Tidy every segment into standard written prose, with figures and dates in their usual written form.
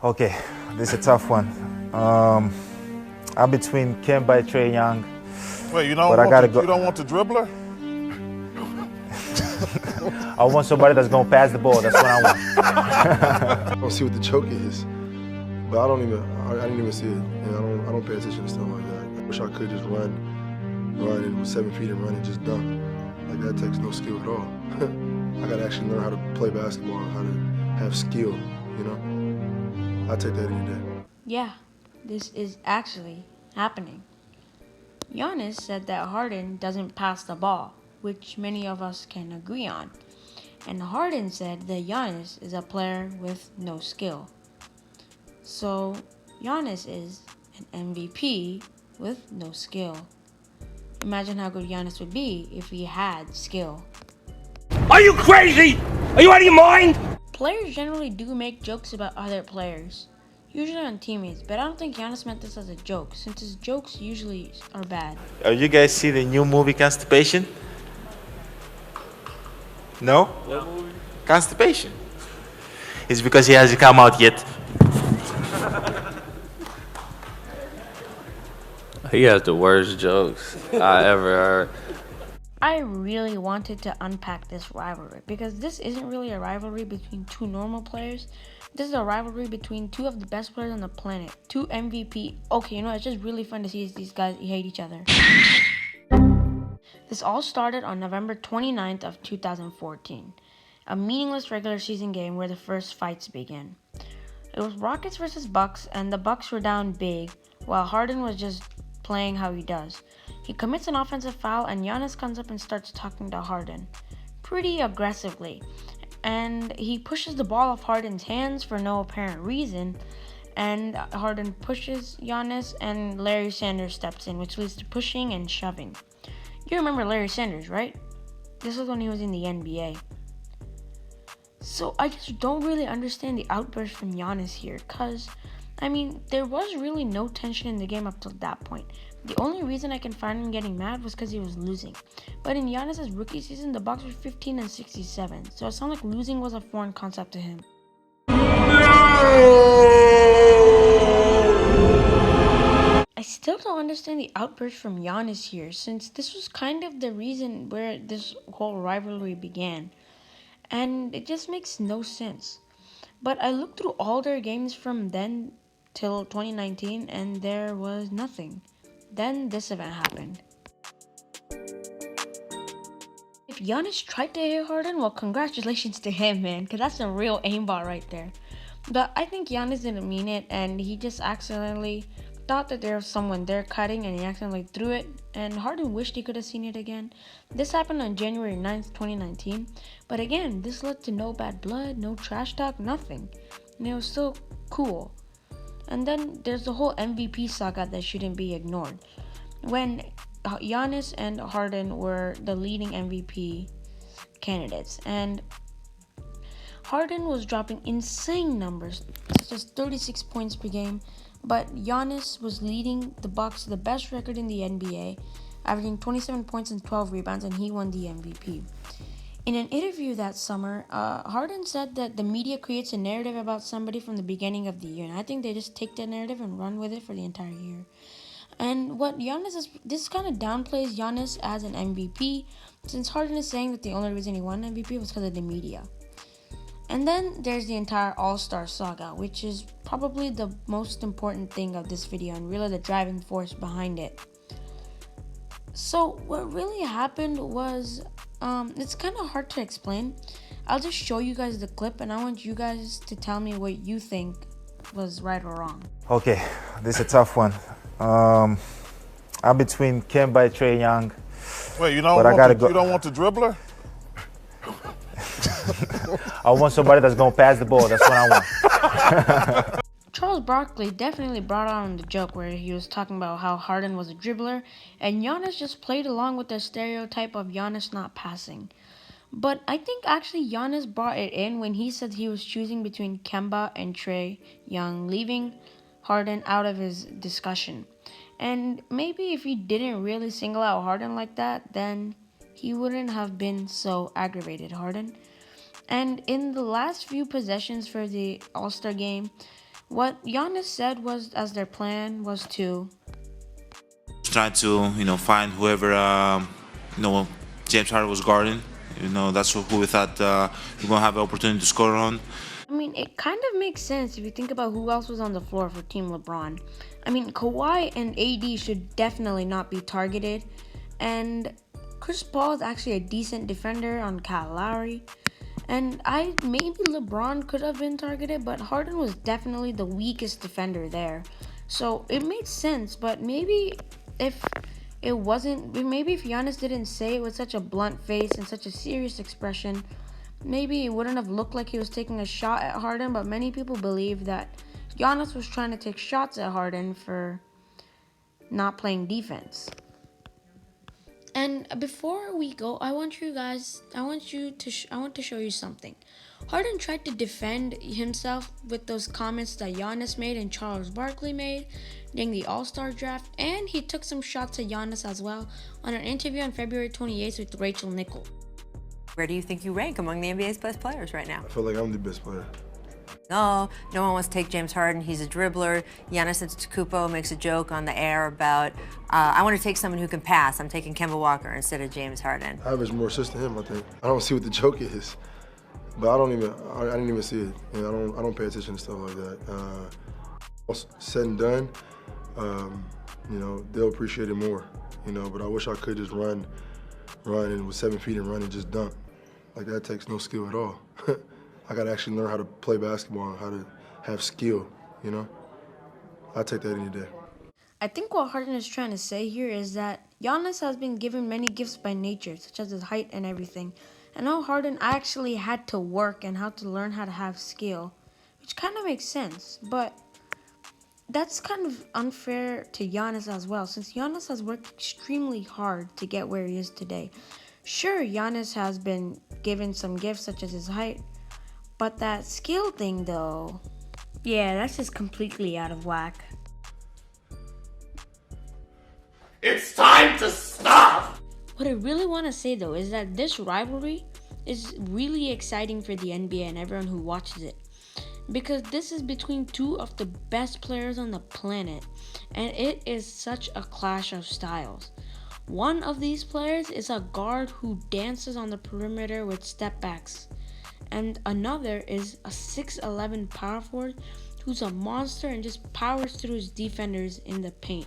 Okay, this is a tough one. I'm between Kemba and Trae Young. Wait, you but I gotta go. You don't want the dribbler? I want somebody that's gonna pass the ball. That's what I want. I don't see what the choke is, but I didn't even see it. And I don't pay attention to stuff like that. I wish I could just run and with 7 feet and run and just dunk. Like that takes no skill at all. I gotta actually learn how to play basketball, how to have skill, you know? I take that any day. Yeah, this is actually happening. Giannis said that Harden doesn't pass the ball, which many of us can agree on. And Harden said that Giannis is a player with no skill. So Giannis is an MVP with no skill. Imagine how good Giannis would be if he had skill. Are you crazy? Are you out of your mind? Players generally do make jokes about other players, usually on teammates, but I don't think Giannis meant this as a joke, since his jokes usually are bad. You guys see the new movie Constipation? No? What movie? Constipation. It's because he hasn't come out yet. He has the worst jokes I ever heard. I really wanted to unpack this rivalry because this isn't really a rivalry between two normal players. This is a rivalry between two of the best players on the planet, two MVP. Okay, you know, it's just really fun to see these guys hate each other. This all started on November 29th of 2014, a meaningless regular season game where the first fights began. It was Rockets versus Bucks, and the Bucks were down big, while Harden was just playing how he does. He commits an offensive foul, and Giannis comes up and starts talking to Harden pretty aggressively. And he pushes the ball off Harden's hands for no apparent reason. And Harden pushes Giannis, and Larry Sanders steps in, which leads to pushing and shoving. You remember Larry Sanders, right? This was when he was in the NBA. So I just don't really understand the outburst from Giannis here, because, I mean, there was really no tension in the game up till that point. The only reason I can find him getting mad was because he was losing. But in Giannis' rookie season, the Bucks were 15 and 67, so it sounded like losing was a foreign concept to him. I still don't understand the outburst from Giannis here, since this was kind of the reason where this whole rivalry began. And it just makes no sense. But I looked through all their games from then till 2019 and there was nothing. Then this event happened. If Giannis tried to hit Harden, well, congratulations to him, man, because that's a real aimbot right there. But I think Giannis didn't mean it, and he just accidentally thought that there was someone there cutting, and he accidentally threw it, and Harden wished he could have seen it again. This happened on January 9th, 2019, but again, this led to no bad blood, no trash talk, nothing, and it was still cool. And then there's the whole MVP saga that shouldn't be ignored. When Giannis and Harden were the leading MVP candidates, and Harden was dropping insane numbers, such as 36 points per game, but Giannis was leading the Bucks to the best record in the NBA, averaging 27 points and 12 rebounds, and he won the MVP. In an interview that summer, Harden said that the media creates a narrative about somebody from the beginning of the year, and I think they just take that narrative and run with it for the entire year. And what Giannis is, this kind of downplays Giannis as an MVP, since Harden is saying that the only reason he won MVP was because of the media. And then there's the entire All-Star saga, which is probably the most important thing of this video and really the driving force behind it. So what really happened was, it's kind of hard to explain. I'll just show you guys the clip, and I want you guys to tell me what you think was right or wrong. Okay, this is a tough one. I'm between Kemba and Trae Young. Wait, you don't want the dribbler? I want somebody that's gonna pass the ball. That's what I want. Charles Barkley definitely brought on the joke where he was talking about how Harden was a dribbler, and Giannis just played along with the stereotype of Giannis not passing. But I think actually Giannis brought it in when he said he was choosing between Kemba and Trae Young, leaving Harden out of his discussion. And maybe if he didn't really single out Harden like that, then he wouldn't have been so aggravated, Harden. And in the last few possessions for the All-Star game, What Giannis said was, as their plan was to try to, find whoever, James Harden was guarding. That's who we thought we're going to have the opportunity to score on. I mean, it kind of makes sense if you think about who else was on the floor for Team LeBron. I mean, Kawhi and AD should definitely not be targeted. And Chris Paul is actually a decent defender on Kyle Lowry. And maybe LeBron could have been targeted, but Harden was definitely the weakest defender there. So it made sense, but maybe if Giannis didn't say it with such a blunt face and such a serious expression, maybe it wouldn't have looked like he was taking a shot at Harden, but many people believe that Giannis was trying to take shots at Harden for not playing defense. And before we go, I want to show you something. Harden tried to defend himself with those comments that Giannis made and Charles Barkley made during the All-Star draft, and he took some shots at Giannis as well on an interview on February 28th with Rachel Nichols. Where do you think you rank among the NBA's best players right now? I feel like I'm the best player. No one wants to take James Harden. He's a dribbler. Giannis Antetokounmpo makes a joke on the air about, I want to take someone who can pass. I'm taking Kemba Walker instead of James Harden. I average more assists than him, I think. I don't see what the joke is, but I didn't even see it. I don't pay attention to stuff like that. Said and done, they'll appreciate it more, but I wish I could just run and with 7 feet and run and just dunk. Like, that takes no skill at all. I gotta actually learn how to play basketball and how to have skill, I take that any day. I think what Harden is trying to say here is that Giannis has been given many gifts by nature, such as his height and everything. And now Harden actually had to work and how to learn how to have skill, which kind of makes sense. But that's kind of unfair to Giannis as well, since Giannis has worked extremely hard to get where he is today. Sure, Giannis has been given some gifts such as his height, but that skill thing though, yeah, that's just completely out of whack. It's time to stop! What I really want to say though is that this rivalry is really exciting for the NBA and everyone who watches it, because this is between two of the best players on the planet, and it is such a clash of styles. One of these players is a guard who dances on the perimeter with step backs, and another is a 6'11" power forward who's a monster and just powers through his defenders in the paint.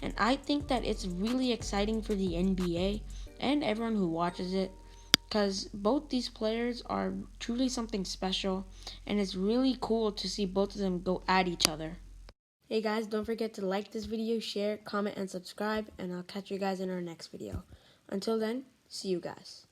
And I think that it's really exciting for the NBA and everyone who watches it, because both these players are truly something special, and it's really cool to see both of them go at each other. Hey guys, don't forget to like this video, share, comment, and subscribe, and I'll catch you guys in our next video. Until then, see you guys.